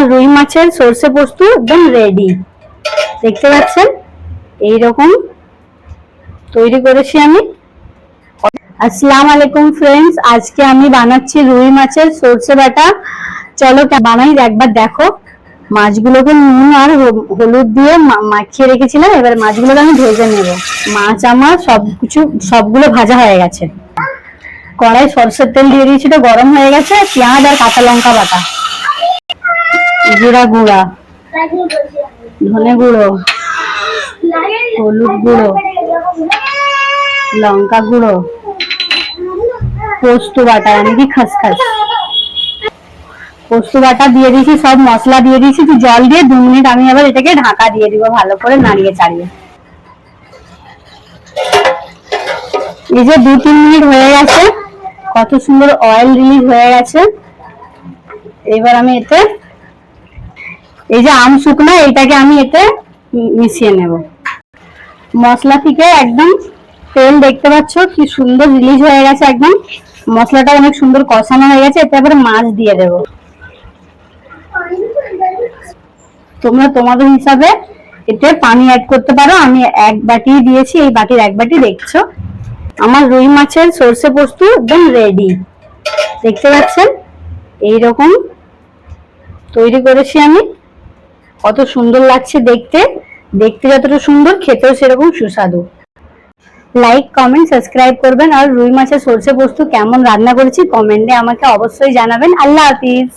আমার রুই মাছের সরষে পোস্ত একদম রেডি। দেখতে পাচ্ছেন এইরকম তৈরি করেছি আমি। আসসালামু আলাইকুম ফ্রেন্ডস, আজকে আমি বানাচ্ছি রুই মাছের সরষে বাটা। চলো বানাই, একবার দেখো। মাছগুলোকে নুন আর হলুদ দিয়ে মাখিয়ে রেখেছিলাম, এবার মাছগুলোকে আমি ভেজে নেব। মাছ আমার সবগুলো ভাজা হয়ে গেছে। কড়াই সরষের তেল দিয়ে দিয়েছি, তো গরম হয়ে গেছে। পেঁয়াজ আর কাঁচা লঙ্কা বাটা, জিরা গুঁড়া, ধনে গুঁড়ো, হলুদ গুঁড়ো, লঙ্কা গুঁড়ো, পোস্ত বাটা মানে কি খসখস, পোস্ত বাটা দিয়ে দিয়েছি, সব মশলা দিয়ে দিয়েছি। জল দিয়ে 2 মিনিট আমি আবার এটাকে ঢাকা দিয়ে দিব, ভালো করে নাড়িয়ে চাড়িয়ে। এই যে 2-3 মিনিট হয়ে গেছে, কত সুন্দর অয়েল রিলিজ হয়ে গেছে। এবার আমি এতে এই যে আম শুকনা, এটাকে আমি এতে মিশিয়ে নেব। মশলা থেকে একদম তেল দেখতে পাচ্ছ কি সুন্দর রিলিজ হয়ে গেছে, একদম মশলাটা অনেক সুন্দর কষানো হয়ে গেছে। এতে আবার মাছ দিয়ে দেব। তোমরা তোমাদের হিসাবে এতে পানি অ্যাড করতে পারো। আমি 1 বাটি দিয়েছি, এই বাটির 1 বাটি। দেখছো আমার রুই মাছের সরষে পোস্ত একদম রেডি। দেখতে পাচ্ছেন এইরকম তৈরি করেছি আমি। কত সুন্দর লাগছে দেখতে, দেখতে যতটা সুন্দর খেতেও সেরকম সুস্বাদু। লাইক, কমেন্ট, সাবস্ক্রাইব করবেন। আর রুই মাছের সরষে পোস্ত কেমন রান্না করেছি কমেন্টে আমাকে অবশ্যই জানাবেন। আল্লাহ হাফিজ।